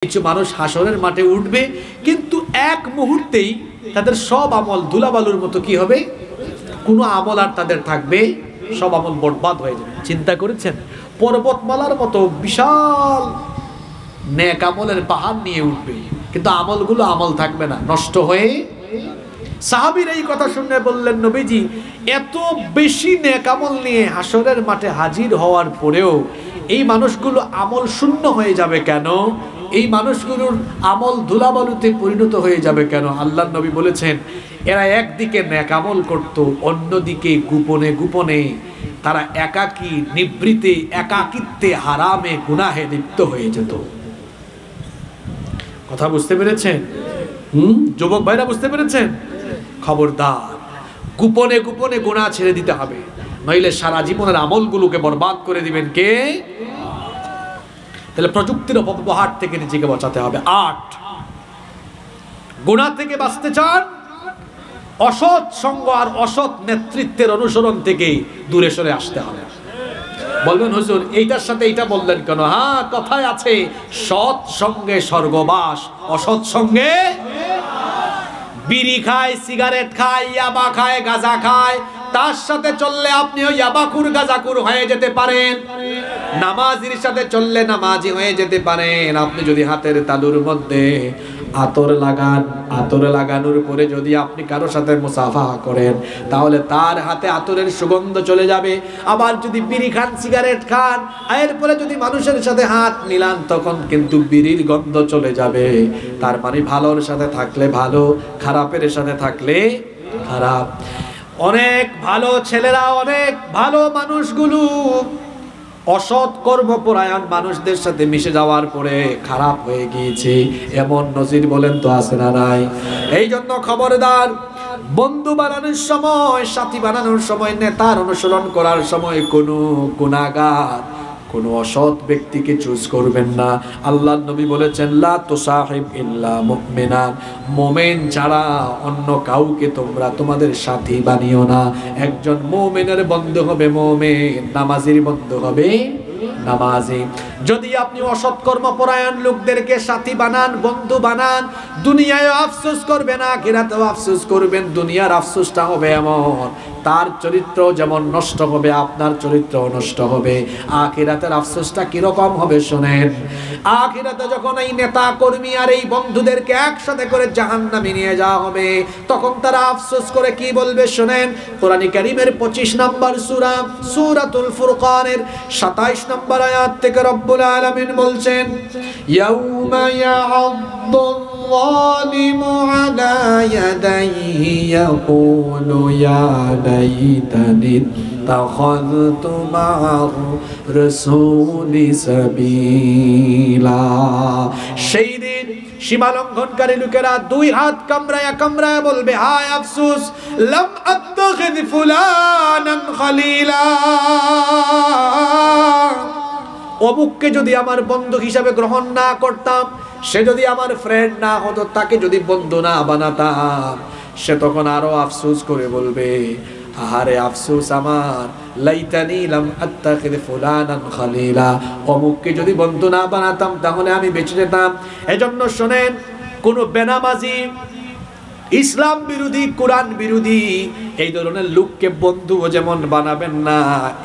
কিছু মানুষ হাসরের মাঠে উঠবে, কিন্তু এক মুহূর্তেই তাদের সব আমল ধুলাবালুর মতো কি হবে, কোনো আমল আর তাদের থাকবে, সব আমল বরবাদ হয়ে যাবে। চিন্তা করেছেন, পর্বতমালার মতো বিশাল নেক আমলের পাহাড় নিয়ে উঠবে, কিন্তু আমলগুলো আমল থাকবে না, নষ্ট হয়ে। সাহাবীরা এই কথা শুনে বললেন, নবীজি এত বেশি নেক আমল নিয়ে হাসরের মাঠে হাজির হওয়ার পরেও এই মানুষগুলো আমল শূন্য হয়ে যাবে কেন? এই মানুষগুলোর আমল ধুলাবালুতে পরিণত হয়ে যাবে কেন? আল্লাহর নবী বলেছেন, এরা একদিকে নেক আমল করত, অন্যদিকে গোপনে গোপনে তারা একাকী নিবৃতে একাকিত্বে হারামে গুনাহে লিপ্ত হয়ে যেত। কথা বুঝতে পেরেছেন? যুবক ভাইরা বুঝতে পেরেছেন? খবরদার, গোপনে গোপনে গুনাহ ছেড়ে দিতে হবে, নইলে সারা জীবনের আমলগুলোকে বরবাদ করে দিবেন কে? তাহলে প্রযুক্তির অপব্যবহার থেকে নিজেকে বাঁচাতে হবে। ৮, গুনাহ থেকে বাঁচতে চান, অসৎ সঙ্গ আর অসৎ নেতৃত্বের অনুসরণ থেকে দূরে সরে আসতে হবে। বলবেন হুজুর এইটার সাথে এইটা বললেন কেন? হ্যাঁ, কথায় আছে, সৎ সঙ্গে স্বর্গবাস, অসৎ সঙ্গে বিড়ি খায়, সিগারেট খায়, ইয়াবা খায়, গাঁজা খায়, তার সাথে চললে আপনিও ইয়াবাকুর গাঁজাকুর হয়ে যেতে পারেন। নামাজির সাথে চললে নামাজি হয়ে যেতে পারেন। আপনি যদি হাতের তালুর মধ্যে আতর লাগান, আতর লাগানোর পরে যদি আপনি কারো সাথে মুসাফাহা করেন, তাহলে তার হাতে আতরের সুগন্ধ চলে যাবে। আবার যদি বিড়ি খান, সিগারেট খান, এরপরে যদি মানুষের সাথে হাত মিলান, তখন কিন্তু বিড়ির গন্ধ চলে যাবে। তার মানে ভালোর সাথে থাকলে ভালো, খারাপের সাথে থাকলে খারাপ। অনেক ভালো ছেলেরা, অনেক ভালো মানুষগুলো অসৎ কর্মপরায়ণ মানুষদের সাথে মিশে যাওয়ার পরে খারাপ হয়ে গিয়েছে, এমন নজির বলেন তো আছে না নাই? এই জন্য খবরদার, বন্ধু বানানোর সময়, সাথী বানানোর সময়, নেতার অনুসরণ করার সময় কোনো গুনাহগার, কোনো অসৎ ব্যক্তিকে চুজ করবেন না। আল্লাহর নবী বলেছেন, লা তুসাহিব ইল্লা মুমিনান, মুমিন ছাড়া অন্য কাউকে তোমরা তোমাদের সাথী বানিও না। একজন মুমিনের বন্ধু হবে মুমিন, নামাজির বন্ধু হবে নামাজি। যদি আপনি অসৎ কর্মপরায়ণ লোকদেরকে সাথী বানান, বন্ধু বানান, দুনিয়ায় আফসোস করবেন, আখিরাতেও আফসোস করবেন। দুনিয়ার আফসোসটা হবে এমন, তার চরিত্র যেমন নষ্ট হবে, আপনার চরিত্র নষ্ট হবে। আখিরাতের আফসোসটা কিরকম হবে শোনেন। আখিরাতে যখন এই নেতা কর্মী আর এই বন্ধুদেরকে একসাথে করে জাহান্নামে নিয়ে যাওয়া হবে, তখন তারা আফসোস করে কি বলবে শোনেন। কোরআন কারীমের 25 নম্বর সূরা, সূরাতুল ফুরকানের 27 নম্বর আয়াত থেকে রব্বুল আলামিন বলছেন, ইয়াউমা ইয়া'আদ্দুল যালিমু আলা ইয়াদাইহি ইয়াকুলু ইয়া লাইতানি ইত্তাখাযতু মা'আর রাসূলি সাবিলা। সেই দিন সীমা লঙ্ঘনকারী লোকেরা দুই হাত কামড়ায়া কামড়ায়া বলবে, হায় আফসোস, লাম আত্তাখিদ ফুলানান খলিলা, অমুককে যদি আমার বন্ধু হিসাবে গ্রহণ না করতাম, সে যদি আমার ফ্রেন্ড না হতো, তাকে যদি বন্ধু না বানাতাম, সে তখন আরো আফসোস করে বলবে, আহারে আফসোস আমার, লাইতানি লাম আত্তাখিদ ফুলানান খলিলা, অমুককে যদি বন্ধু না বানাতাম তাহলে আমি বেঁচে যেতাম। এজন্য শোনেন, কোন বেনামাজি, ইসলাম বিরোধী, কোরআন বিরোধী এই ধরনের লোককে বন্ধুও যেমন বানাবেন না,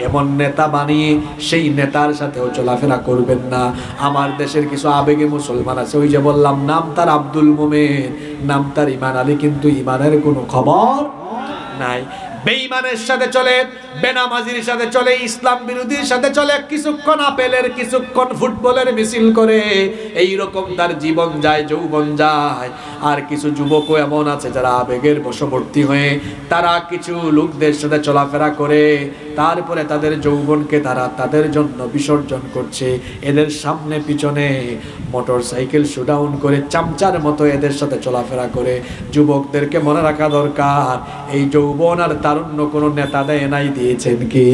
এমন নেতা বানিয়ে সেই নেতার সাথেও চলাফেরা করবেন না। আমার দেশের কিছু আবেগে মুসলমান আছে, ওই যে বললাম, নাম তার আব্দুল মোমেন, নাম তার ইমান আলী, কিন্তু ইমানের কোনো খবর নাই। বেঈমানের সাথে চলে, বেনামাজির সাথে চলে, ইসলাম বিরোধীর সাথে চলে, কিছুক্ষণ আপেলের, কিছুক্ষণ ফুটবলের মিছিল করে, এই রকম তার জীবন যায়, যৌবন যায়। আর কিছু যুবকও এমন আছে যারা আবেগের বশবর্তী হয়ে তারা কিছু লোকদের সাথে চলাফেরা করে, তারপরে তাদের যৌবনকে তারা তাদের জন্য বিসর্জন করছে। এদের সামনে পিছনে মোটর সাইকেল শোডাউন করে চামচার মতো এদের সাথে চলাফেরা করে। যুবকদেরকে মনে রাখা দরকার, এই যৌবন আর তারুণ্য কোনো নেতা দেয় নাই, দিয়েছেন কি?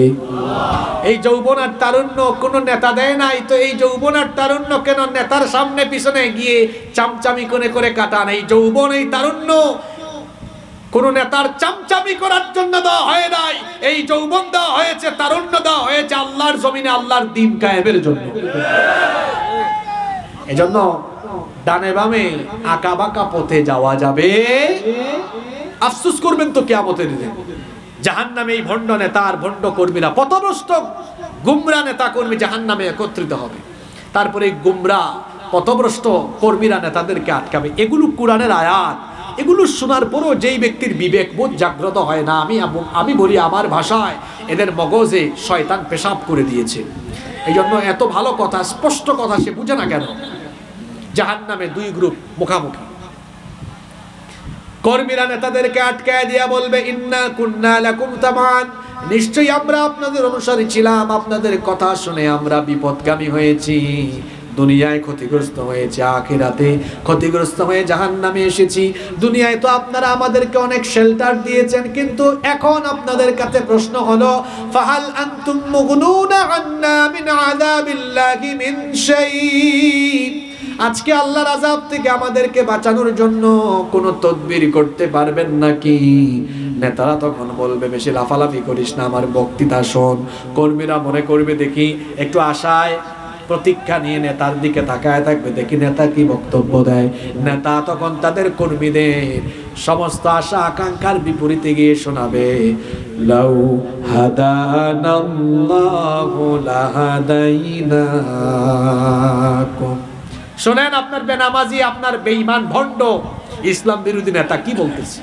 এই যৌবন আর তারুণ্য কোনো নেতা দেয় নাই, তো এই যৌবন আর তারুণ্য কেন নেতার সামনে পিছনে গিয়ে চামচামি করে করে কাটান? এই যৌবন, এই তারুণ্য কোন নেতার চামচামি করার জন্য দেওয়া হয় নাই, এই যৌবন দেওয়া হয়েছে, তারুণ্য দেওয়া হয়েছে আল্লাহর জমিনে আল্লাহর দ্বীন কায়েমের জন্য। এজন্য ডানে বামে আঁকা বাঁকা পথে যাওয়া যাবে, আফসোস করবেন তো কিয়ামতের দিনে। জাহান্নামে এই ভণ্ড নেতা আর ভণ্ড কর্মীরা, পথভ্রষ্ট গুমরা নেতা কর্মী জাহান্নামে একত্রিত হবে। তারপরে গুমরা পথভ্রষ্ট কর্মীরা নেতাদেরকে আটকাবে। এগুলো কোরআনের আয়াত। এগুলো শোনার পরও যেই ব্যক্তির বিবেক বোধ জাগ্রত হয় না, আমি বলি আমার ভাষায়, এদের মগজে শয়তান পেশাব করে দিয়েছে। এই জন্য এত ভালো কথা, স্পষ্ট কথা সে বুঝে না কেন। জাহান্নামে দুই গ্রুপ মুখামুখি। কর্মীরা নেতাদেরকে আটকায় দিয়া বলবে, ইন্না কুন্না লাকুম তামান, নিশ্চয়ই আমরা আপনাদের অনুসারী ছিলাম, আপনাদের কথা শুনে আমরা বিপদগামী হয়েছি, দুনিয়ায় ক্ষতিগ্রস্ত হয়েছে, আখিরাতে ক্ষতিগ্রস্ত হয়ে জাহান্নামে এসেছি। দুনিয়ায় তো আপনারা আমাদেরকে অনেক শেল্টার দিয়েছেন, কিন্তু এখন আপনাদের কাছে প্রশ্ন হলো, ফাহাল আনতুম মুগনুনা আন্না মিন আযাবিল্লাহি মিন শাই, আজকে আল্লাহর আযাব থেকে আমাদেরকে বাঁচানোর জন্য কোনো তদবির করতে পারবেন নাকি? নেতারা তখন বলবে, বেশি লাফালাফি করিস না, আমার বক্তৃতা শোন। কর্মীরা মনে করবে দেখি একটু আশায় প্রতীক্ষা নিয়ে নেতার দিকে তাকায় থাকবে, দেখি নেতা কি বক্তব্য দেয়। নেতা তখন তাদের কর্মীদের সমস্ত আশা আকাঙ্ক্ষার বিপরীতে গিয়ে শোনাবে, লাউ হাদানাল্লাহু লাহাদাইনাকুম। শোনেন, আপনার বেনামাজি, আপনার বেঈমান ভণ্ড ইসলাম বিরোধী নেতা কি বলতেছে।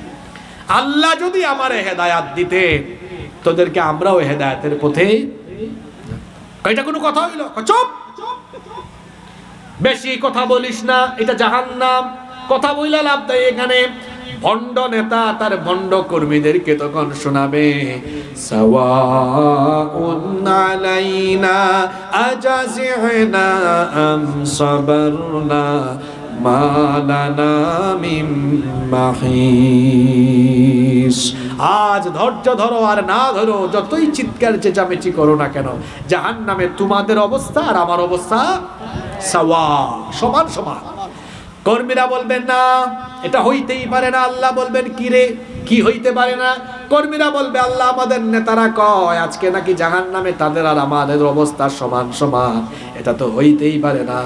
আল্লাহ যদি আমারে হেদায়াত দিতে, তোদেরকে আমরাও হেদায়াতের পথে। এটা কোনো কথা হইল? চুপ, বেশি কথা বলিস না, এটা জাহান্নাম। কথা বইলা লাভ দেয় এখানে। ভণ্ড নেতা তার ভণ্ড কর্মীদেরকে তখন শোনাবে, সাওয়াউন আলাইনা আজাজিনা আম সাবারনা মা লানা মিন মাহিস। আজ ধৈর্য ধরো আর না ধরো, যতই চিৎকার চেঁচামেচি করো না কেন, জাহান্নামে তোমাদের অবস্থা আর আমার অবস্থা সাওয়া, সমান সমান। কর্মীরা বলবেন না, এটা হইতেই পারে না। আল্লাহ বলবেন, কি রে, কি হইতে পারে না? কর্মীরা বলবে, আল্লাহ আমাদের নেতারা কয় আজকে নাকি জাহান্নামে তাদের আর আমাদের অবস্থা সমান সমান, এটা তো হইতেই পারে না।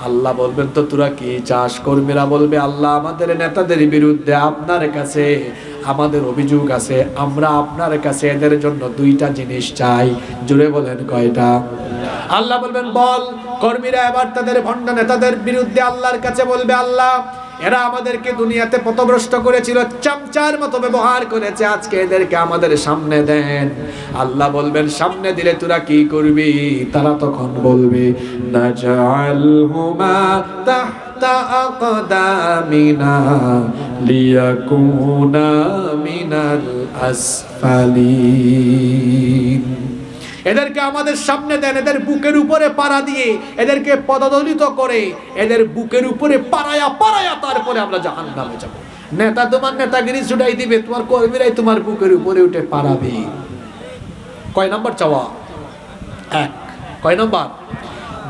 আল্লাহ বলবেন, তো তোরা কি চাস? কর্মীরা বলবে, আল্লাহ আমাদের নেতাদের বিরুদ্ধে আপনার কাছে আমাদের অভিযোগ আছে, আমরা আপনার কাছে এদের জন্য দুইটা জিনিস চাই। জুড়ে বলেন, কয়টা? আল্লাহ বলবেন, বল। কর্মীরা এবার তাদের ভণ্ড নেতাদের বিরুদ্ধে আল্লাহর কাছে বলবে, আল্লাহ এরা আমাদেরকে দুনিয়াতে পথভ্রষ্ট করেছিল, চামচার মতো ব্যবহার করেছে, আজকে এদেরকে আমাদের সামনে দেন। আল্লাহ বলবেন, সামনে দিলে তোরা কি করবি? তারা তখন বলবে, নাজআলহুমা তাহতা আকদামিনা লিয়াকুনা মিনাল আসফালিন। এদেরকে আমাদের সামনে দেন, এদের বুকের উপরে পাড়া দিয়ে এদেরকে পদদলিত করে, এদের বুকের উপরে পাড়ায়া পাড়ায়া তারপরে আমরা জাহান্নামে যাব। নেতা তোমার নেতাগিরি ছুটাই দিবে, তোমার কর্মীরাই তোমার বুকের উপরে উঠে পাড়াবে। কয় নাম্বার চাওয়া? এক। কয় নাম্বার?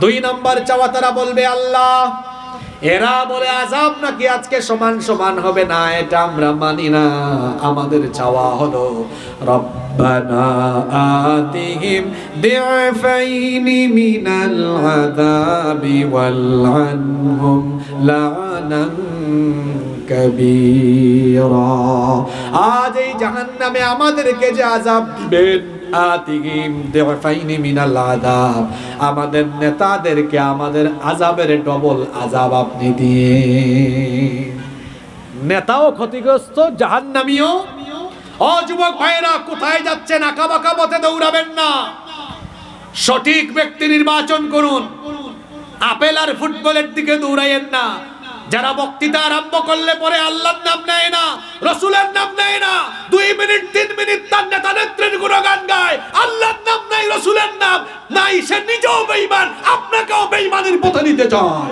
2 নাম্বার চাওয়া। তারা বলবে, আল্লাহ এরা বলে আযাব নাকি আজকে সমান সমান হবে না, এটা আমরা মানি না। আমাদের চাওয়া হলো, রব্বানা আতিহিম দি'ফাইনি মিনাল আযাবি ওয়ালআনহুম লা'নান কাবীরা। আজ এই জাহান্নামে আমাদেরকে যে আযাব দিবেন, আতিহিম দি'ফাইনি মিনাল আযাব, আমাদের নেতাদেরকে আমাদের আযাবের ডবল আযাব আপনি দিয়ে। নেতাও ক্ষতিগ্রস্ত, জাহান্নামীও। ও যুবক ভাইরা, কোথায় যাচ্ছেন? আঁকাবাঁকা পথে দৌড়াবেন না, সঠিক ব্যক্তি নির্বাচন করুন। আপেল আর ফুটবলের দিকে দৌড়াইয়েন না। যারা বক্তৃতা আরম্ভ করলে পরে আল্লাহর নাম নেয় না, রাসূলের নাম নেয় না, 2 মিনিট 3 মিনিট তার নেতা নেত্রীর গুণগান গায়, আল্লাহর নাম নাই, রাসূলের নাম নাই, সে নিজেও বেঈমান, আপনাকেও বেঈমানের পথে নিতে চায়।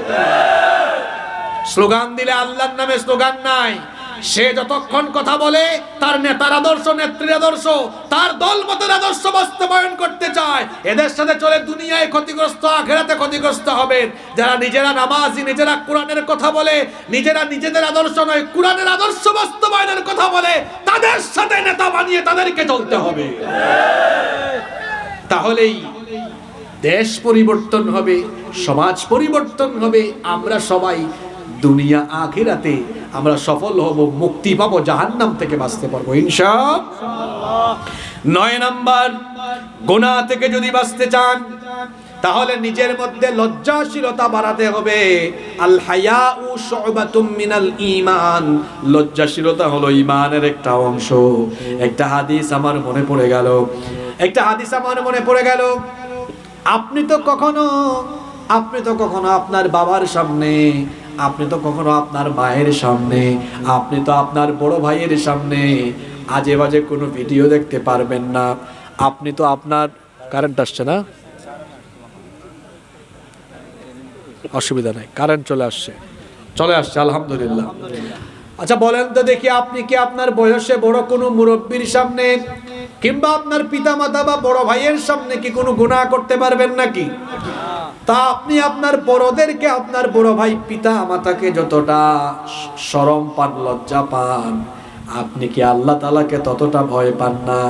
স্লোগান দিলে আল্লাহর নামে স্লোগান নাই। সে যতক্ষণ কথা বলে তার নেতার আদর্শ, নেত্রীর আদর্শ, তার দলমতের আদর্শ বাস্তবায়ন করতে চায়। এদের সাথে চলে দুনিয়ায় ক্ষতিগ্রস্ত, আখিরাতে ক্ষতিগ্রস্ত হবেন। যারা নিজেরা নামাজি, নিজেরা কোরআনের কথা বলে, নিজেরা নিজেদের আদর্শ নয় কোরআনের আদর্শ বাস্তবায়নের কথা বলে, তাদের সাথে নেতা বানিয়ে তাদেরকে চলতে হবে। তাহলেই দেশ পরিবর্তন হবে, সমাজ পরিবর্তন হবে। আমরা সবাই দুনিয়া আখিরাতে আমরা সফল হব, মুক্তি পাবো, জাহান্নাম থেকে বাঁচতে পারবো ইনশাআল্লাহ। 9 নাম্বার, গুনাহ থেকে যদি বাঁচতে চান তাহলে নিজের মধ্যে লজ্জাশীলতা বাড়াতে হবে। আল হায়াউ শুবাতুম মিনাল ঈমান, লজ্জাশীলতা হলো ঈমানের একটা অংশ। একটা হাদিস আমার মনে পড়ে গেল, আপনি তো কখনো আপনার বাবার সামনে, আপনি তো কখনো আপনার মায়ের সামনে, আপনি তো আপনার বড় ভাইয়ের সামনে আজে বাজে কোনো ভিডিও দেখতে পারবেন না। আপনি তো আপনার কারেন্ট আসছে না, অসুবিধা নাই, কারেন্ট চলে আসছে আলহামদুলিল্লাহ। আচ্ছা বলেন তো দেখি, আপনি কি আপনার বয়সে বড় কোনো মুরব্বীর সামনে কিংবা আপনার পিতামাতা বা বড় ভাইয়ের সামনে কি কোনো গুনাহ করতে পারবেন নাকি? তা আপনি আপনার বড়দেরকে, আপনার বড় ভাই পিতা মাতাকে যতটা শরম পান, লজ্জা পান, আপনি কি আল্লাহ তাআলাকে ততটা ভয় পান না?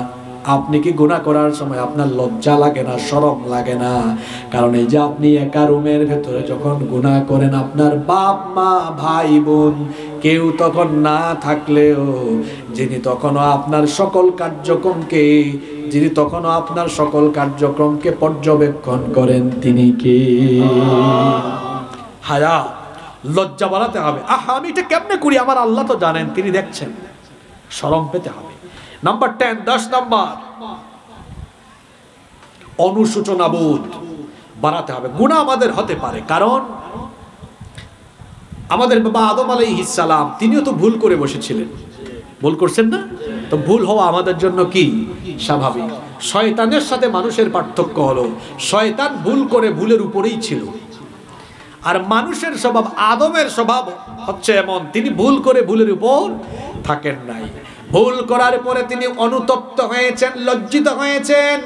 আপনি কি গুনাহ করার সময় আপনার লজ্জা লাগে না, শরম লাগে না? কারণ এই যে আপনি একা রুমের ভেতরে যখন গুনাহ করেন, আপনার বাপ মা ভাই বোন কেউ তখন না থাকলেও যিনি তখনও আপনার সকল কার্যক্রমকে পর্যবেক্ষণ করেন, তিনি কে? হায়া, লজ্জা বাড়াতে হবে। আমি এটা কেমনে করি, আমার আল্লাহ তো জানেন, তিনি দেখছেন। শরম পেতে হবে। নাম্বার 10 নাম্বার, অনুশোচনা বোধ বাড়াতে হবে। গুনাহ আমাদের হতে পারে, কারণ আমাদের বাবা আদম আলাইহিস সালাম তিনিও তো ভুল করে বসেছিলেন, ভুল করছেন না? তো ভুল হওয়া আমাদের জন্য কি স্বাভাবিক। শয়তানের সাথে মানুষের পার্থক্য হলো, শয়তান ভুল করে ভুলের উপরেই ছিল, আর মানুষের স্বভাব, আদমের স্বভাব হচ্ছে এমন, তিনি ভুল করে ভুলের উপর থাকেন নাই। ভুল করার পরে তিনি অনুতপ্ত হয়েছেন, লজ্জিত হয়েছেন।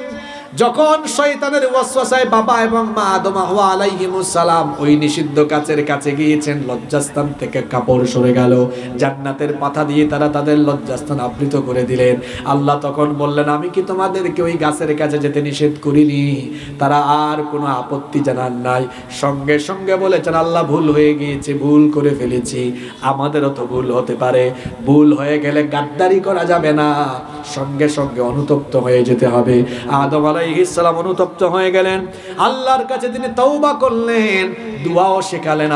যখন শয়তানের ওয়াসওয়াসায় বাবা এবং মা আদম হাওয়া আলাইহিমুস সালাম ওই নিষিদ্ধ গাছের কাছে গিয়েছেন, লজ্জাস্থান থেকে কাপড় সরে গেল, জান্নাতের পাতা দিয়ে তারা তাদের লজ্জাস্থান আবৃত করে দিলেন। আল্লাহ তখন বললেন, আমি কি তোমাদেরকে ওই গাছের কাছে যেতে নিষেধ করিনি? তারা আর কোনো আপত্তি জানান নাই, সঙ্গে সঙ্গে বলেছেন, আল্লাহ ভুল হয়ে গিয়েছে, ভুল করে ফেলেছি, আমাদেরও তো ভুল হতে পারে। ভুল হয়ে গেলে গাদ্দারি করা যাবে না, সঙ্গে সঙ্গে অনুতপ্ত হয়ে যেতে হবে। আদম আলাইহিস সালাম অনুতপ্ত হয়ে গেলেন, আল্লাহর কাছে তিনি তওবা করলেন, দোয়াও শেখালেন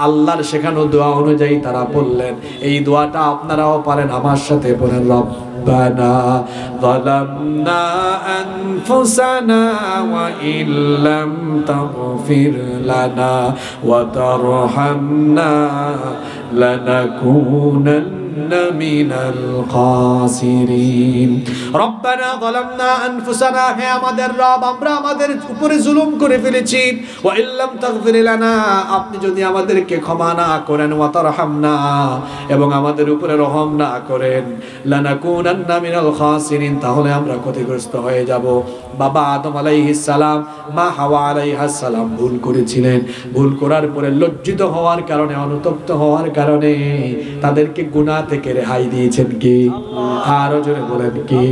আল্লাহর শেখানো দোয়া অনুযায়ী তারা বললেন। এই দোয়াটা আপনারাও পারেন, আমার সাথে পড়েন, রব্বানা যালামনা আনফুসানা ওয়া ইল্লাম তাগফির লানা ওয়া তারহামনা লানাকুনান্না মিনাল খাসিরিন। রব্বানা যালামনা আনফুসানা, হে আমাদের রব, আমরা আমাদের উপরে জুলুম করে ফেলেছি। ওয়া ইল্লাম তাগফির লানা, আপনি যদি আমাদেরকে ক্ষমা না করেন, ওয়া তারহামনা, এবং আমাদের উপরে রহম না করেন, লানাকুনান্না মিনাল খাসিরিন, তাহলে আমরা ক্ষতিগ্রস্ত হয়ে যাব। বাবা আদম আলাইহিস সালাম, মা হাওয়া আলাইহাস সালাম ভুল করেছিলেন। ভুল করার পরে লজ্জিত হওয়ার কারণে, অনুতপ্ত হওয়ার কারণে তাদেরকে গুনাহ থেকে রেহাই দিয়েছেন কে? আরো জোরে বলেন কে?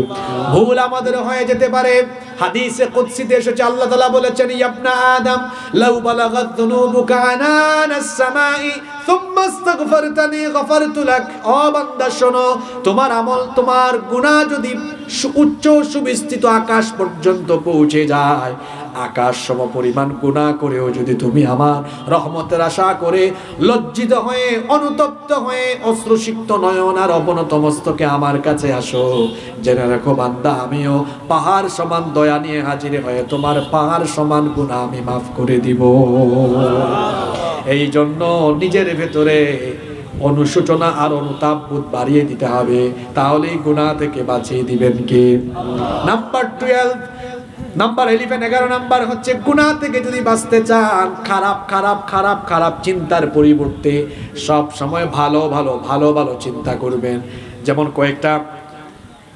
ভুল আমাদের হয়ে যেতে পারে। হাদিসে কুদসিতে এসেছে, আল্লাহ তাআলা বলেছেন, ইবনা আদম লাউ বালাগাত যুনুবুকা আনানাস সামাই সুম্মা ইস্তাগফারতানি গফারতু লাক। ও বান্দা শোনো, তোমার আমল, তোমার গুনাহ যদি উচ্চ সুবিস্তৃত আকাশ পর্যন্ত পৌঁছে যায়, আকাশ সম পরিমাণ গুনাহ করেও যদি তুমি আমার রহমতের আশা করে লজ্জিত হয়ে, অনুতপ্ত হয়ে, অশ্রুসিক্ত নয়ন আর অবনত মস্তকে আমার কাছে আসো, জেনে রাখো বান্দা, আমিও পাহাড় সমান দয়া নিয়ে হাজির হয়ে তোমার পাহাড় সমান গুনাহ আমি মাফ করে দিব। এই জন্য নিজের ভেতরে অনুশোচনা আর অনুতাপ বোধ বাড়িয়ে দিতে হবে, তাহলেই গুনাহ থেকে বাঁচিয়ে দিবেন কে? নাম্বার 11 নাম্বার হচ্ছে, গুনাহ থেকে যদি বাঁচতে চান, খারাপ চিন্তার পরিবর্তে সব সময় ভালো চিন্তা করবেন। যেমন কয়েকটা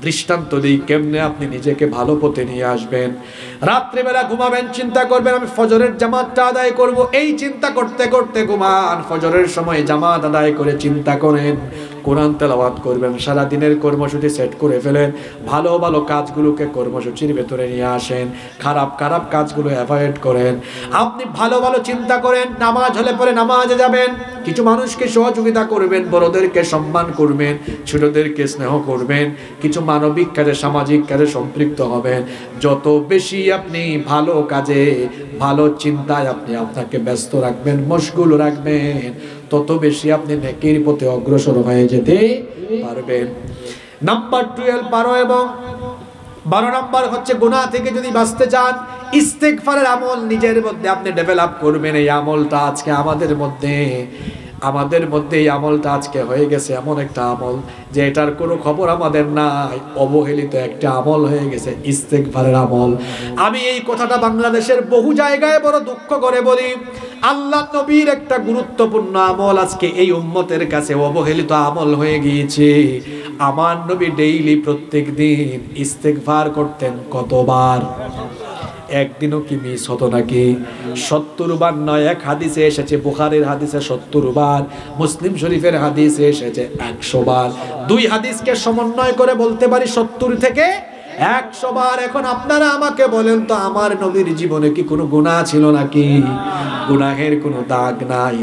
দৃষ্টান্ত দিই, কেমনে আপনি নিজেকে ভালো পথে নিয়ে আসবেন। রাত্রিবেলা ঘুমাবেন, চিন্তা করবেন আমি ফজরের জামাতটা আদায় করব, এই চিন্তা করতে করতে ঘুমান। ফজরের সময় জামাত আদায় করে চিন্তা করেন, কোরআন তেলাওয়াত করবেন, সারা দিনের কর্মসূচি সেট করে ফেলেন, ভালো ভালো কাজগুলোকে কর্মসূচির ভেতরে নিয়ে আসেন, খারাপ খারাপ কাজগুলো অ্যাভয়েড করেন। আপনি ভালো ভালো চিন্তা করেন, নামাজ হলে পরে নামাজে যাবেন, কিছু মানুষকে সহযোগিতা করবেন, বড়দেরকে সম্মান করবেন, ছোটদেরকে স্নেহ করবেন, কিছু মানবিক কাজে সামাজিক কাজে সম্পৃক্ত হবেন। যত বেশি আপনি ভালো কাজে ভালো চিন্তায় আপনি আপনাকে ব্যস্ত রাখবেন, মশগুল রাখবেন, তত বেশি আপনি নেকির পথে অগ্রসর হয়ে যেতে পারবেন। নাম্বার 12 12 এবং 12 নাম্বার হচ্ছে গুনাহ থেকে যদি বাঁচতে চান, ইস্তেগফারের আমল নিজের মধ্যে আপনি ডেভেলপ করবেন। এই আমলটা আজকে আমাদের মধ্যে এই আমলটা আজকে হয়ে গেছে এমন একটা আমল যে এটার কোনো খবর আমাদের নাই, অবহেলিত একটা আমল হয়ে গেছে ইস্তেগফারের আমল। আমি এই কথাটা বাংলাদেশের বহু জায়গায় বড় দুঃখ করে বলি, আল্লাহ নবীর একটা গুরুত্বপূর্ণ আমল আজকে এই উম্মতের কাছে অবহেলিত আমল হয়ে গিয়েছে। আমার নবী ডেইলি প্রত্যেক দিন ইস্তেগফার করতেন কতবার? একদিনও কি মিস হতো নাকি? 70 বার নয়, এক হাদিসে এসেছে, বুখারীর হাদিসে 70 বার, মুসলিম শরীফের হাদিসে এসেছে 100 বার। দুই হাদিসকে সমন্বয় করে বলতে পারি 70 থেকে 100 বার। এখন আপনারা আমাকে বলেন তো, আমার নবীর জীবনে কি কোনো গুনাহ ছিল নাকি? গুনাহের কোনো দাগ নাই।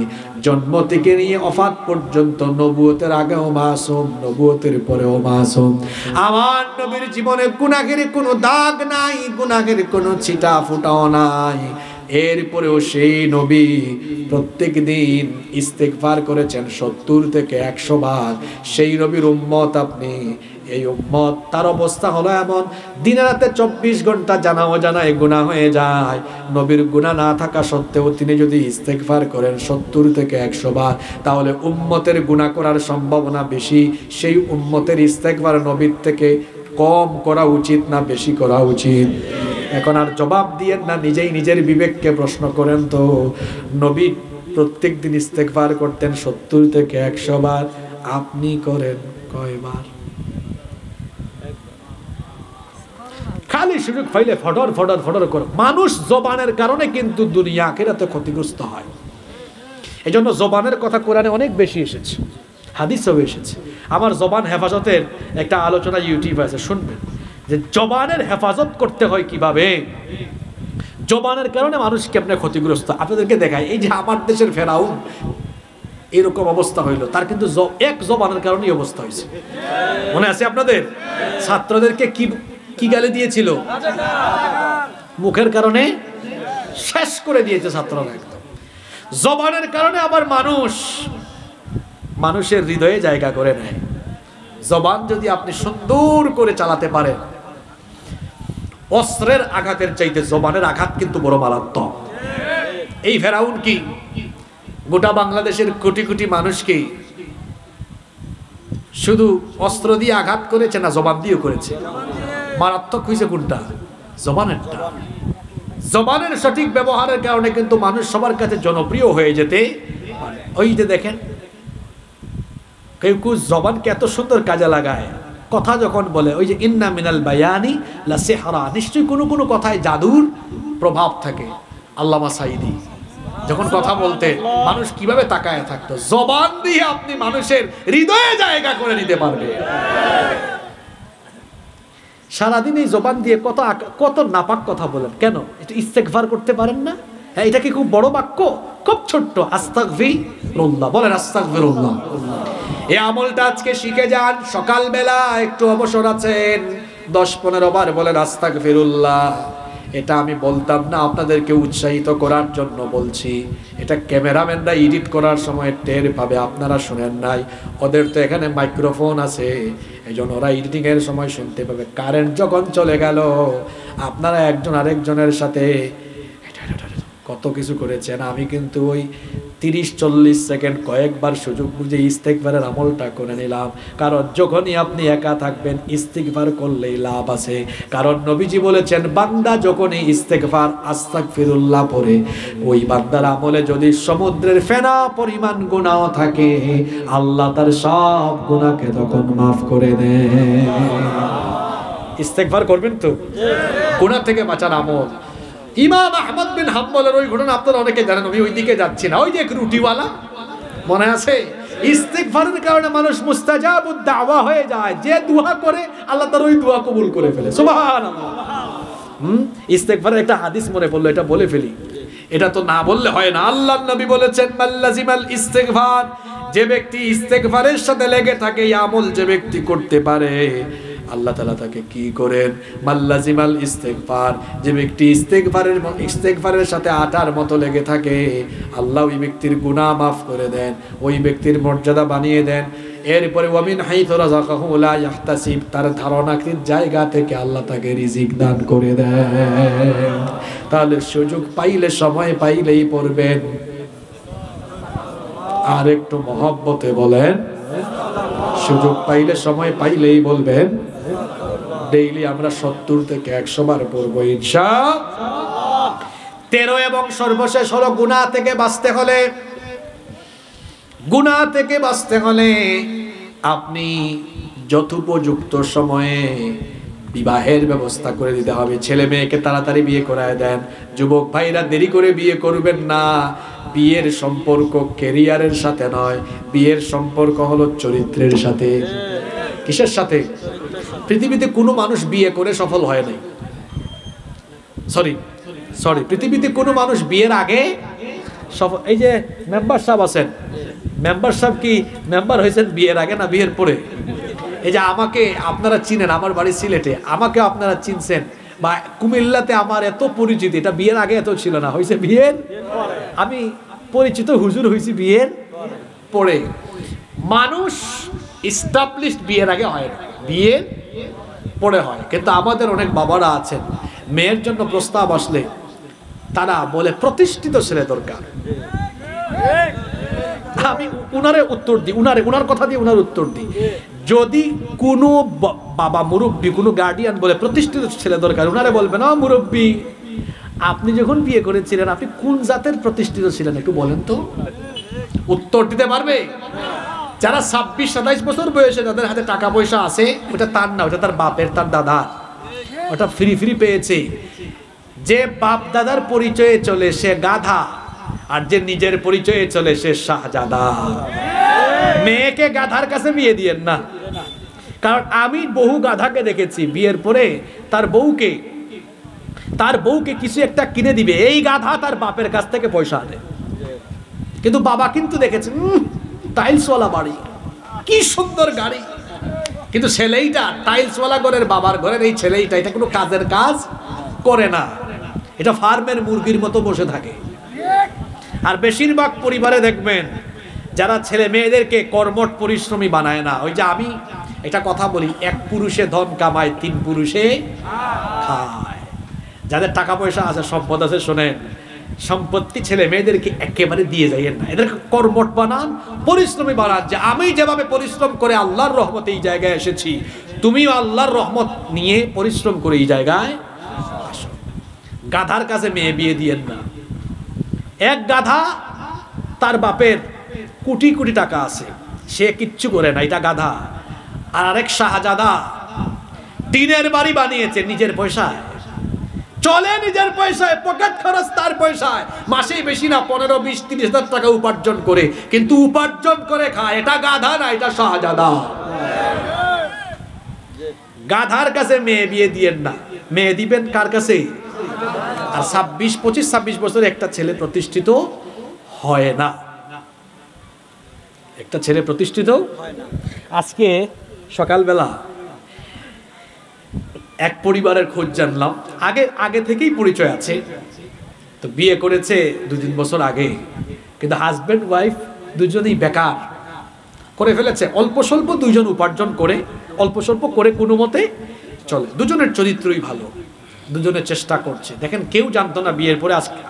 জন্ম থেকে নিয়ে ওফাত পর্যন্ত, নবুয়তের আগেও মাসুম, নবুয়তের পরেও মাসুম। আমার নবীর জীবনে গুনাহের কোনো দাগ নাই, গুনাহের কোনো ছিটা ফুটাও নাই। এরপরেও সেই নবী প্রত্যেক দিন ইস্তেগফার করেছেন 70 থেকে 100 বার। সেই নবীর উম্মত আপনি, এই উম্মত, তার অবস্থা হলো এমন, দিনে রাতে 24 ঘন্টা জানা অজানায় গুনাহ হয়ে যায়। নবীর গুনাহ না থাকা সত্ত্বেও তিনি যদি ইস্তেগফার করেন 70 থেকে 100 বার, তাহলে উম্মতের গুনাহ করার সম্ভাবনা বেশি। সেই উম্মতের ইস্তেগফার নবীর থেকে কম করা উচিত না বেশি করা উচিত? এখন আর জবাব দিয়েন না, নিজেই নিজের বিবেককে প্রশ্ন করেন তো, নবী প্রত্যেক দিন ইস্তেগফার করতেন 70 থেকে 100 বার, আপনি করেন কয়বার? খালি সুযোগ পাইলে ফটর ফটর ফটর করে। মানুষ জবানের কারণে কিন্তু দুনিয়া আখিরাতে ক্ষতিগ্রস্ত হয়। এই জন্য জবানের কথা কোরআনে অনেক বেশি এসেছে, হাদিসেও এসেছে। আমার জবান হেফাজতের একটা আলোচনা ইউটিউবে আছে, শুনবেন যে জবানের হেফাজত করতে হয় কিভাবে, জবানের কারণে মানুষ কেমনে ক্ষতিগ্রস্ত। আপনাদেরকে দেখায়, এই যে আমার দেশের ফেরাউন এরকম অবস্থা হইল, তার কিন্তু এক জবানের কারণেই অবস্থা হয়েছে। মনে আছে আপনাদের? ছাত্রদেরকে কি গালি দিয়েছিল? মুখের কারণে শেষ করে দিয়েছে ছাত্ররা একদম। জবানের কারণে আবার মানুষের হৃদয়ে জায়গা করে নেয়। জবান যদি আপনি সুন্দর করে চালাতে পারেন, অস্ত্রের আঘাতের চাইতে জবানের আঘাত কিন্তু বড় মারাত্মক। এই ফেরাউন কি গোটা বাংলাদেশের কোটি কোটি মানুষকে শুধু অস্ত্র দিয়ে আঘাত করেছে না জবান দিয়েও করেছে? মারাত্মক হয়েছে কোনটা? জবানেরটা। জবানের সঠিক ব্যবহারের কারণে কিন্তু মানুষ সবার কাছে জনপ্রিয় হয়ে যেতে পারে। ওই যে দেখেন, কেউ কেউ জবানকে এত সুন্দর কাজে লাগায়, কথা যখন বলে, ওই যে ইন্না মিনাল বায়ানি লা সিহরা, নিশ্চয়ই কোনো কোনো কথায় জাদুর প্রভাব থাকে। আল্লামা সাঈদী যখন কথা বলতে মানুষ কিভাবে তাকায় থাকতো, জবান দিয়ে আপনি মানুষের হৃদয়ে জায়গা করে নিতে পারবে। সারাদিন এই জবান দিয়ে কত নাপাক কথা বলেন, কেন এটা ইস্তেগফার করতে পারেন না? হ্যাঁ, এটা কি খুব বড় বাক্য? খুব ছোট্ট, আস্তাগফিরুল্লাহ বলেন, আস্তাগফিরুল্লাহ। এই আমলটা আজকে শিখে যান। সকালবেলা একটু অবসর আছেন, 10-15 বার বলেন আস্তাগফিরুল্লাহ। এটা আমি বলতাম না, আপনাদেরকে উৎসাহিত করার জন্য বলছি। এটা ক্যামেরাম্যানরা এডিট করার সময় টের পাবে, আপনারা শুনেন নাই। ওদের তো এখানে মাইক্রোফোন আছে, এই জন্য ওরা এডিটিং এর সময় শুনতে পাবে। কারেন্ট যখন চলে গেল, আপনারা একজন আরেকজনের সাথে কত কিছু করেছেন। আমি কিন্তু ওই 30-40 সেকেন্ড কয়েকবার সুযোগ বুঝে ইস্তেগফারের আমলটা করে নিলাম। কারণ যখনই আপনি একা থাকবেন, ইস্তেগফার করলেই লাভ আছে। কারণ নবীজি বলেছেন, বান্দা যখনই ইস্তেগফার আস্তাগফিরুল্লাহ পড়ে, ওই বান্দার আমলে যদি সমুদ্রের ফেনা পরিমাণ গুনাহ থাকে, আল্লাহ তার সব গুনাহকে তখন মাফ করে দেয়। ইস্তেগফার করবেন তো? গুনাহ থেকে বাঁচার আমল। ইমাম আহমদ বিন হাম্বলের ওই ঘটনা আপনারা অনেকে জানেন। আমি ওই দিকে যাচ্ছি না, ওই যে এক রুটিওয়ালা মনে আছে? ইস্তেগফারের কারণে মানুষ মুস্তাজাবুদ দাওয়া হয়ে যায়, যে দোয়া করে আল্লাহ তার ওই দোয়া কবুল করে ফেলে। সুবহানাল্লাহ। ইস্তেগফারের একটা হাদিস মনে পড়লো, এটা বলে ফেলি, এটা তো না বললে হয় না। আল্লাহর নবী বলেছেন, মাল্লাজিমাল ইস্তেগফার, যে ব্যক্তি ইস্তেগফারের সাথে লেগে থাকে, এই আমল যে ব্যক্তি করতে পারে, আল্লাহ তাআলা তাকে কি করেন? মাল্লাজিমাল ইস্তেগফার, যে ব্যক্তি ইস্তেগফারের সাথে আটার মতো লেগে থাকে, আল্লাহ ওই ব্যক্তির গুনাহ মাফ করে দেন, ওই ব্যক্তির মর্যাদা বানিয়ে দেন। এরপরে ওয়ামিন হাইথু রাযাকাহু লা ইয়াহতাসিব, তার ধারণাকৃত জায়গা থেকে আল্লাহ তাকে রিজিক দান করে দেন। তাহলে সুযোগ পাইলে, সময় পাইলেই পড়বেন। আর একটু মহব্বতে বলেন, সুযোগ পাইলে, সময় পাইলেই বলবেন। ডেইলি আমরা 70 থেকে 100 বার পড়বো ইনশাআল্লাহ। 13 এবং সর্বশেষ হলো গুনাহ থেকে বাঁচতে হলে, গুনাহ থেকে বাঁচতে হলে আপনি যথোপযুক্ত সময়ে বিবাহের ব্যবস্থা করে দিতে হবে। ছেলে মেয়েকে তাড়াতাড়ি বিয়ে করায় দেন। যুবক ভাইরা দেরি করে বিয়ে করবেন না। বিয়ের সম্পর্ক ক্যারিয়ারের সাথে নয়, বিয়ের সম্পর্ক হলো চরিত্রের সাথে। কিসের সাথে? পৃথিবীতে কোনো মানুষ বিয়ে করে সফল হয় নাই। সরি, পৃথিবীতে কোনো মানুষ বিয়ের আগে সফল। এই যে মেম্বার সাহেব আছেন, মেম্বার সাহেব কি মেম্বার হয়েছেন বিয়ের আগে না বিয়ের পরে? এই যে আমাকে আপনারা চিনেন, আমার বাড়ি সিলেটে, আমাকে আপনারা চিনছেন, বা কুমিল্লাতে আমার এত পরিচিতি, এটা বিয়ের আগে এত ছিল না, হয়েছে বিয়ের। আমি পরিচিত হুজুর হয়েছি বিয়ের পরে। মানুষ এস্টাবলিশড বিয়ের আগে হয় না, বিয়ের পরে হয়। কিন্তু আমাদের অনেক বাবারা আছেন, মেয়ের জন্য প্রস্তাব আসলে তারা বলে প্রতিষ্ঠিত ছেলে দরকার। আমি উনারে উত্তর দিই, উনার কথা দিয়ে উনার উত্তর দিই। যদি কোনো বাবা মুরব্বী, কোনো গার্ডিয়ান বলে প্রতিষ্ঠিত ছেলে দরকার, উনারে বলবে না, মুরব্বী আপনি যখন বিয়ে করেছিলেন আপনি কোন জাতের প্রতিষ্ঠিত ছিলেন একটু বলেন তো। উত্তর দিতে পারবে? যারা 26-27 বছর বয়সে যাদের হাতে টাকা পয়সা আছে, ওটা তার না, ওটা তার বাপের, তার দাদার, ওটা ফ্রি পেয়েছে। যে বাপ দাদার পরিচয়ে চলে সে গাধা, আর যে নিজের পরিচয়ে চলে সে শাহজাদা। মেয়েকে গাধার কাছে বিয়ে দিয়েন না, কারণ আমি বহু গাধাকে দেখেছি বিয়ের পরে তার বউকে কিছু একটা কিনে দিবে, এই গাধা তার বাপের কাছ থেকে পয়সা আনে। কিন্তু বাবা কিন্তু দেখেছেন টাইলসওয়ালা বাড়ি, কি সুন্দর গাড়ি, কিন্তু ছেলেইটা টাইলসওয়ালা ঘরের বাবার ঘরের এই ছেলেইটা, এটা কোনো কাজের কাজ করে না, এটা ফার্মের মুরগির মতো বসে থাকে। আর বেশিরভাগ পরিবারে দেখবেন যারা ছেলে মেয়েদেরকে কর্মঠ পরিশ্রমী বানায় না। ওই যে আমি একটা কথা বলি, এক পুরুষে ধন কামায়, 3 পুরুষে খায়। যাদের টাকা পয়সা আছে, সম্পদ আছে, শোনেন, সম্পত্তি ছেলে মেয়েদেরকে একেবারে দিয়ে যাইয়েন না, এদেরকে কর্মঠ বানান, পরিশ্রমী বানান। যে আমি যেভাবে পরিশ্রম করে আল্লাহর রহমতে এই জায়গায় এসেছি, তুমিও আল্লাহর রহমত নিয়ে পরিশ্রম করে এই জায়গায় আসো। গাধার কাছে মেয়ে বিয়ে দিয়েন না। এক গাধা, তার বাপের কোটি কোটি টাকা আছে, সে কিচ্ছু করে না, এটা গাধা। আর আরেক শাহজাদা টিনের বাড়ি বানিয়েছে নিজের পয়সায়, চলে নিজের পয়সায়, পকেট খরচ তার পয়সায়, মাসেই বেশি না 15-20-30 হাজার টাকা উপার্জন করে, কিন্তু উপার্জন করে খায়। এটা গাধা না, এটা শাহজাদা। গাধার কাছে মেয়ে বিয়ে দিয়েন না, মেয়ে দিবেন কার কাছে? আর 25-26 বছর একটা ছেলে প্রতিষ্ঠিত হয় না, একটা ছেলে প্রতিষ্ঠিত হয় না। আজকে সকালবেলা এক পরিবারের খোঁজ জানলাম, আগে থেকেই পরিচয় আছে, তো বিয়ে করেছে 2-3 বছর আগে, কিন্তু হাজব্যান্ড ওয়াইফ দুজনেই বেকার করে ফেলেছে। অল্প স্বল্প দুইজন উপার্জন করে, অল্প স্বল্প করে কোনো মতে চলে। দুজনের চরিত্রই ভালো, দুজনের চেষ্টা করছে। দেখেন, কেউ জানতো না বিয়ের পরে আজকে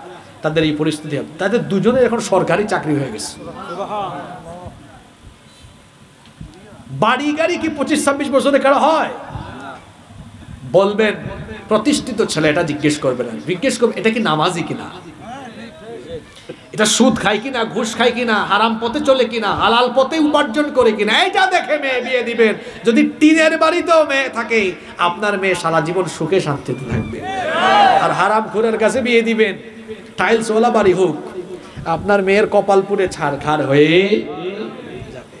তাদের এই পরিস্থিতি হবে। তাদের দুজনের এখন সরকারি চাকরি হয়ে গেছে। বাড়ি গাড়ি কি 25-26 বছরে কারো হয়? বলবেন প্রতিষ্ঠিত ছেলে, এটা জিজ্ঞেস করবে না, জিজ্ঞেস করবে এটা কি নামাজি কিনা, এটা সুদ খায় কিনা, ঘুষ খায় কিনা, হারাম পথে চলে কিনা, হালাল পথে উপার্জন করে কিনা, এইটা দেখে মেয়ে বিয়ে দিবেন। যদি টিনের বাড়িতেও মেয়ে থাকে, আপনার মেয়ে সারা জীবন সুখে শান্তিতে থাকবে। আর হারাম খোরের কাছে বিয়ে দিবেন, টাইলসওয়ালা বাড়ি হোক আপনার মেয়ের কপাল পুড়ে ছাড়খাড় হয়ে যাবে।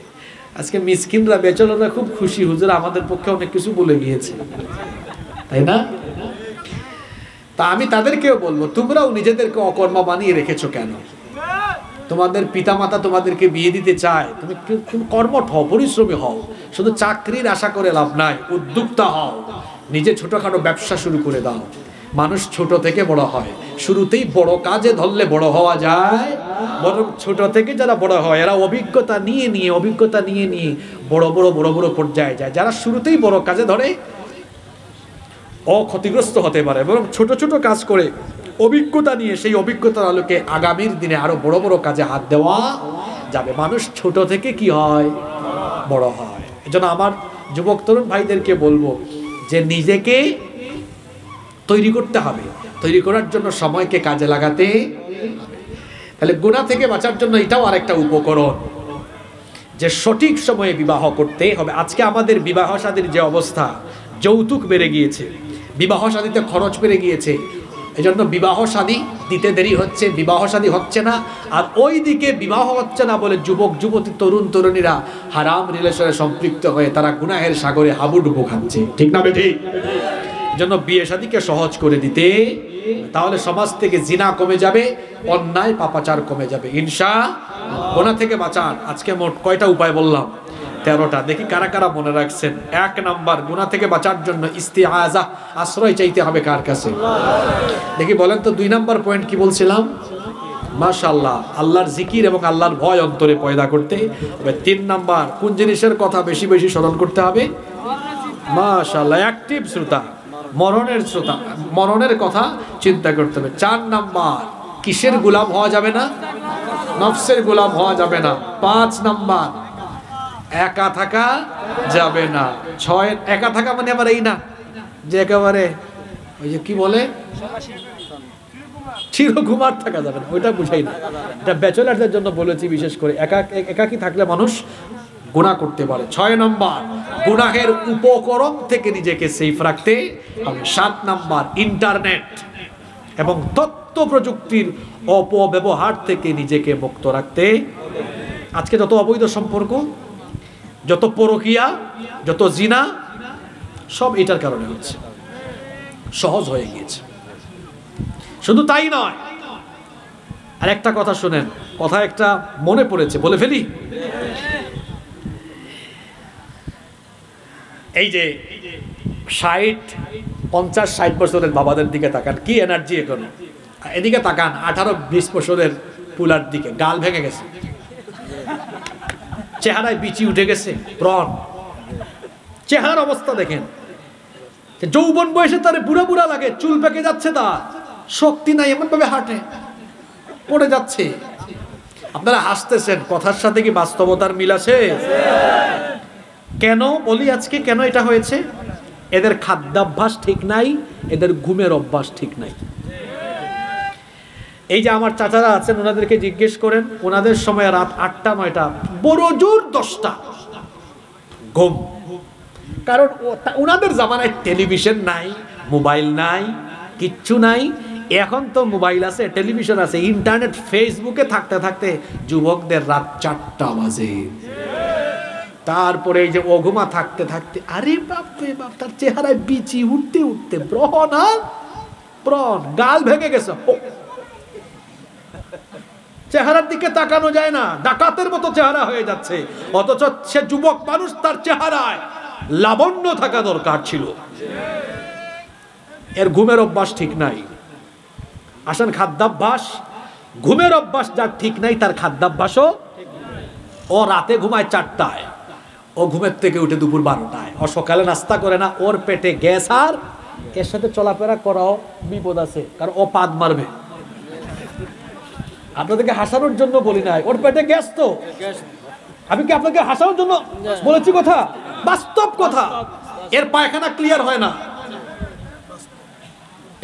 আজকে মিসকিনরা বেচারারা খুব খুশি, হুজুর আমাদের পক্ষে অনেক কিছু বলে গিয়েছে, তাই না? তা আমি তাদেরকেও বলবো, তোমরাও নিজেদেরকে অকর্মা বানিয়ে রেখেছো কেন? তোমাদের পিতামাতা তোমাদেরকে বিয়ে দিতে চায়, তুমি কর্মঠ হও, পরিশ্রমী হও। শুধু চাকরির আশা করে লাভ নাই, উদ্যোক্তা হও, নিজে ছোটখাটো ব্যবসা শুরু করে দাও। মানুষ ছোট থেকে বড় হয়, শুরুতেই বড় কাজে ধরলে বড় হওয়া যায়, বরং ছোট থেকে যারা বড় হয় এরা অভিজ্ঞতা নিয়ে নিয়ে বড় বড় পর্যায়ে যায়। যারা শুরুতেই বড় কাজে ধরে অক্ষতিগ্রস্ত হতে পারে, বরং ছোট ছোট কাজ করে অভিজ্ঞতা নিয়ে সেই অভিজ্ঞতার আলোকে আগামীর দিনে আরো বড় বড় কাজে হাত দেওয়া যাবে। মানুষ ছোট থেকে কি হয়, বড় হয়। এজন্য আমার যুবক তরুণ ভাইদেরকে বলবো যে নিজেকে তৈরি করতে হবে, তৈরি করার জন্য সময়কে কাজে লাগাতে হবে। তাহলে গুনাহ থেকে বাঁচার জন্য এটাও আরেকটা উপকরণ যে সঠিক সময়ে বিবাহ করতে হবে। আজকে আমাদের বিবাহ শাদীর যে অবস্থা, যৌতুক বেড়ে গিয়েছে, বিবাহ শাদীতে খরচ বেড়ে গিয়েছে, এজন্য বিবাহ শাদী দিতে দেরি হচ্ছে, বিবাহ শাদী হচ্ছে না। আর ওই দিকে বিবাহ হচ্ছে না বলে যুবক যুবতী তরুণ তরুণীরা হারাম রিলেশনে সম্পৃক্ত হয়ে তারা গুনাহের সাগরে হাবুডুবু খাচ্ছে, ঠিক না বেঠিক? জন্য বিয়ে শাদীকে সহজ করে দিতে, তাহলে সমাজ থেকে জিনা কমে যাবে, অন্যায় পাপাচার কমে যাবে ইনশাআল্লাহ। গুনাহ থেকে বাঁচার আজকে মোট কয়টা উপায় বললাম? 13টা। দেখি কারা কারা মনে রাখছেন। 1 নাম্বার, গুনাহ থেকে বাঁচার জন্য ইস্তিআযা, আশ্রয় চাইতে হবে কার কাছে? দেখি বলেন তো 2 নাম্বার পয়েন্ট কি বলছিলাম? মাশাআল্লাহ, আল্লাহর জিকির এবং আল্লাহর ভয় অন্তরে পয়দা করতে হবে। 3 নাম্বার, কোন জিনিসের কথা বেশি বেশি স্মরণ করতে হবে? মাশাআল্লাহ, অ্যাক্টিভ শ্রোতা, মরণের কথা চিন্তা করতে হবে। 4 নাম্বার, কিসের গোলাম হওয়া যাবে না? নফসের গোলাম হওয়া যাবে না। 5 নাম্বার, একা থাকা যাবে না। 6, একা থাকা মানে আবার এই না যে একেবারে ওই যে কি বলে চিরকুমার থাকা যাবে না, ওইটা বুঝাই না। এটা ব্যাচেলারদের জন্য বলেছি বিশেষ করে। একাকী থাকলে মানুষ গুনাহ করতে পারে। 6 নম্বর, গুনাহের উপকরণ থেকে নিজেকে সেফ রাখতে হবে। 7 নম্বর, ইন্টারনেট এবং তথ্য প্রযুক্তির অপব্যবহার থেকে নিজেকে মুক্ত রাখতে। আজকে যত অবৈধ সম্পর্ক, যত পরকীয়া, যত জিনা, সব এটার কারণে হচ্ছে, সহজ হয়ে গিয়েছে। শুধু তাই নয়, আর একটা কথা শুনেন, কথা একটা মনে পড়েছে, বলে ফেলি। এই যে 50-60 বছরের বাবাদের দিকে তাকান, কি এনার্জি এখনো। এদিকে তাকান 18-20 বছরের পুলার দিকে, গাল ভেঙে গেছে, চেহারায় বিচি উঠে গেছে, ব্রণ, চেহারার অবস্থা দেখেন। যৌবন বয়সে তার বুড়া বুড়া লাগে, চুল পেকে যাচ্ছে, তার শক্তি নাই, এমন ভাবে হাঁটে, পড়ে যাচ্ছে। আপনারা হাসতেছেন, কথার সাথে কি বাস্তবতার মিল আছে? কেন বলি আজকে কেন এটা হয়েছে? এদের খাদ্যাভ্যাস ঠিক নাই, এদের ঘুমের অভ্যাস ঠিক নাই। এই যে আমার চাচারা আছেন, ওনাদেরকে জিজ্ঞেস করেন, ওনাদের সময় রাত 8টা-9টা, বড় জোর 10টা ঘুম। কারণ ওনাদের জামানায় টেলিভিশন নাই, মোবাইল নাই, কিচ্ছু নাই। এখন তো মোবাইল আছে, টেলিভিশন আছে, ইন্টারনেট, ফেসবুকে থাকতে থাকতে যুবকদের রাত 4টা বাজে। তারপরে এই যে অঘুমা থাকতে থাকতে, আরে বাপ রে বাপ, তার চেহারায় বিচি উঠতে উঠতে ব্রণ, গাল ভেঙে গেছে, চেহারার দিকে তাকানো যায় না, ডাকাতের মতো চেহারা হয়ে যাচ্ছে। অথচ সে যুবক মানুষ, তার চেহারায় লাবণ্য থাকা দরকার ছিল। এর ঘুমের অভ্যাস ঠিক নাই। আসেন খাদ্যাভ্যাস, ঘুমের অভ্যাস যার ঠিক নাই, তার খাদ্যাভ্যাসও, ও রাতে ঘুমায় 4টায়, ও ঘুমের থেকে উঠে দুপুর 12টায়, ও সকালে নাস্তা করে না, ওর পেটে গ্যাস, আর এর সাথে চলাফেরা করাও বিপদ আছে, কারণ ও পাদ মারবে। আপনাদেরকে হাসানোর জন্য বলি নাই, ওর পেটে গ্যাস। তো আমি কি আপনাকে হাসানোর জন্য বলেছি? কথা বাস্তব কথা। এর পায়খানা ক্লিয়ার হয় না।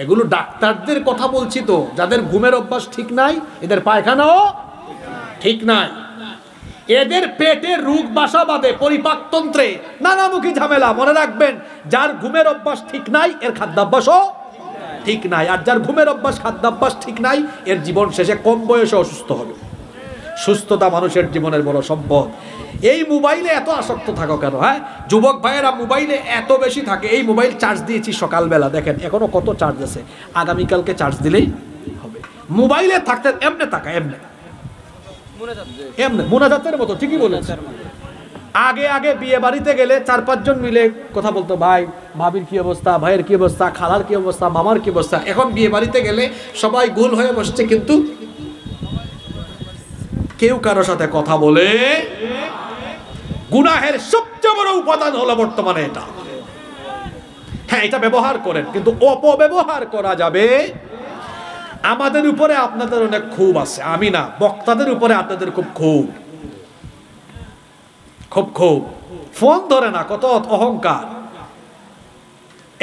এগুলো ডাক্তারদের কথা বলছি তো, যাদের ঘুমের অভ্যাস ঠিক নাই, এদের পায়খানাও ঠিক নাই, এদের পেটে রোগ বাসা বাঁধে, পরিপাকতন্ত্রে নানামুখী ঝামেলা। মনে রাখবেন, যার ঘুমের অভ্যাস ঠিক নাই, এর খাদ্যাভ্যাসও ঠিক নাই, আর যার ঘুমের অভ্যাস খাদ্যাভ্যাস ঠিক নাই, এর জীবন শেষে কম বয়সে অসুস্থ হবে। সুস্থতা মানুষের জীবনের বড় সম্পদ। এই মোবাইলে এত আসক্ত থাকো কেন? হ্যাঁ, যুবক ভাইয়েরা মোবাইলে এত বেশি থাকে। এই মোবাইল চার্জ দিয়েছি সকালবেলা, দেখেন এখনো কত চার্জ আছে, আগামীকালকে চার্জ দিলেই হবে। মোবাইলে থাকতে এমনে থাকা, এমনে মোনাজাতের মতো, ঠিকই বলেছে। আগে আগে বিয়ে বাড়িতে গেলে 4-5 জন মিলে কথা বলতো, ভাই ভাবির কি অবস্থা, ভাইয়ের কি অবস্থা, খালার কি অবস্থা, মামার কি অবস্থা। এখন বিয়ে বাড়িতে গেলে সবাই গোল হয়ে বসছে, কিন্তু কেউ কারো সাথে কথা বলে। গুনাহের সবচেয়ে বড় উপাদান হলো বর্তমানে এটা। হ্যাঁ, এটা ব্যবহার করেন, কিন্তু অপব্যবহার করা যাবে। আমাদের উপরে আপনাদের অনেক ক্ষোভ আছে, আমি না, বক্তাদের উপরে আপনাদের খুব ক্ষোভ, খুব ক্ষোভ। ফোন ধরে না, কত অহংকার।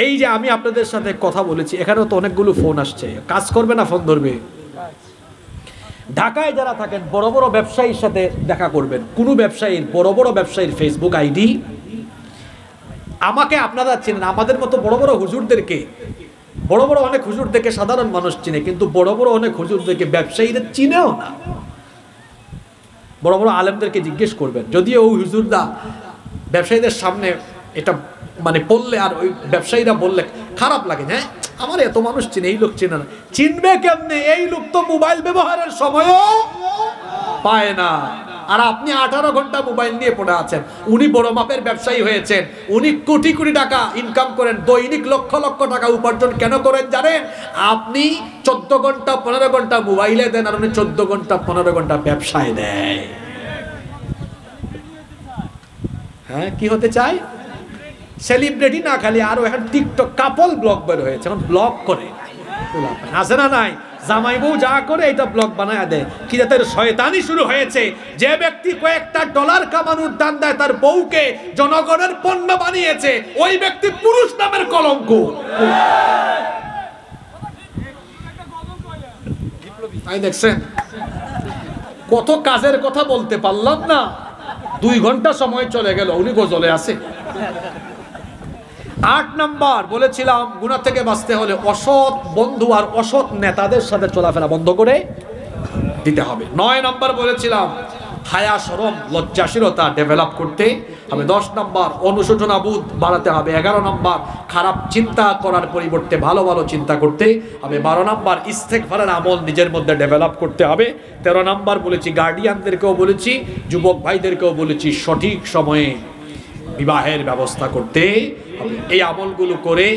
এই যে আমি আপনাদের সাথে কথা বলেছি, এখানেও তো অনেকগুলো ফোন আসছে, কাজ করবে না ফোন ধরবে। ঢাকায় যারা থাকেন বড় বড় ব্যবসায়ীর সাথে দেখা করবেন, কোনো ব্যবসায়ীর, বড় বড় ব্যবসায়ীর ফেসবুক আইডি, আমাকে আপনারা চিনেন, আমাদের মতো বড় বড় হুজুরদেরকে, বড় বড় অনেক হুজুরদেরকে সাধারণ মানুষ চিনে, কিন্তু বড় বড় অনেক হুজুরদেরকে ব্যবসায়ীরা চিনেও না। বড় বড় আলেমদেরকে জিজ্ঞেস করবেন, যদিও ওই হুজুরদা ব্যবসায়ীদের সামনে এটা মানে বললে, আর ওই ব্যবসায়ীরা বললে খারাপ লাগে, হ্যাঁ আমার এত মানুষ চিনে, এই লোক চিনে না। চিনবে কেমনে? এই লোক তো মোবাইল ব্যবহারের সময়ও পায় না। আর আপনি 18 ঘন্টা মোবাইল নিয়ে পড়ে আছেন। উনি বড় মাপের ব্যবসায়ী হয়েছেন, উনি কোটি কোটি টাকা ইনকাম করেন, দৈনিক লক্ষ লক্ষ টাকা উপার্জন কেন করেন জানেন? আপনি 14 ঘন্টা 15 ঘন্টা মোবাইলে দেন, আর উনি 14 ঘন্টা 15 ঘন্টা ব্যবসায় দেয়। হ্যাঁ, কি হতে চায়? সেলিব্রিটি না, খালি আরো এখন টিকটক কাপল ব্লগ বের হয়েছে, এখন ব্লগ করে, আছে না নাই? জামাই বউ যা করে এটা ব্লগ বানায় দেয়। কি যাতে শয়তানি শুরু হয়েছে। যে ব্যক্তি কয়েকটা ডলার কামানোর দান দেয়, তার বউকে জনগণের পণ্য বানিয়েছে, ওই ব্যক্তি পুরুষ নামের কলঙ্ক। দেখছেন কত কাজের কথা বলতে পারলাম না, 2 ঘন্টা সময় চলে গেল, উনি গজলে আছে। 8 নাম্বার বলেছিলাম, গুনাহ থেকে বাঁচতে হলে অসৎ বন্ধু আর অসৎ নেতাদের সাথে চলাফেরা বন্ধ করে দিতে হবে। 9 নাম্বার বলেছিলাম, হায়া শরম লজ্জাশীলতা ডেভেলপ করতে হবে। 10 নাম্বার অনুশোচনাবোধ বাড়াতে হবে। 11 নাম্বার খারাপ চিন্তা করার পরিবর্তে ভালো ভালো চিন্তা করতে হবে। 12 নাম্বার ইস্তেগফারের আমল নিজের মধ্যে ডেভেলপ করতে হবে। 13 নাম্বার বলেছি, গার্ডিয়ানদেরকেও বলেছি, যুবক ভাইদেরকেও বলেছি, সঠিক সময়ে বিবাহের ব্যবস্থা করতে হবে। এই আমলগুলো করে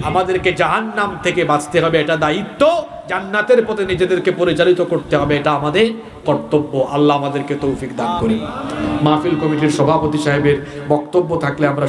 আমাদেরকে জাহান্নাম থেকে বাঁচতে হবে, এটা দায়িত্ব। জান্নাতের পথে নিজেদেরকে পরিচালিত করতে হবে, এটা আমাদের কর্তব্য। আল্লাহ আমাদেরকে তৌফিক দান করেন। মাহফিল কমিটির সভাপতি সাহেবের বক্তব্য থাকলে আমরা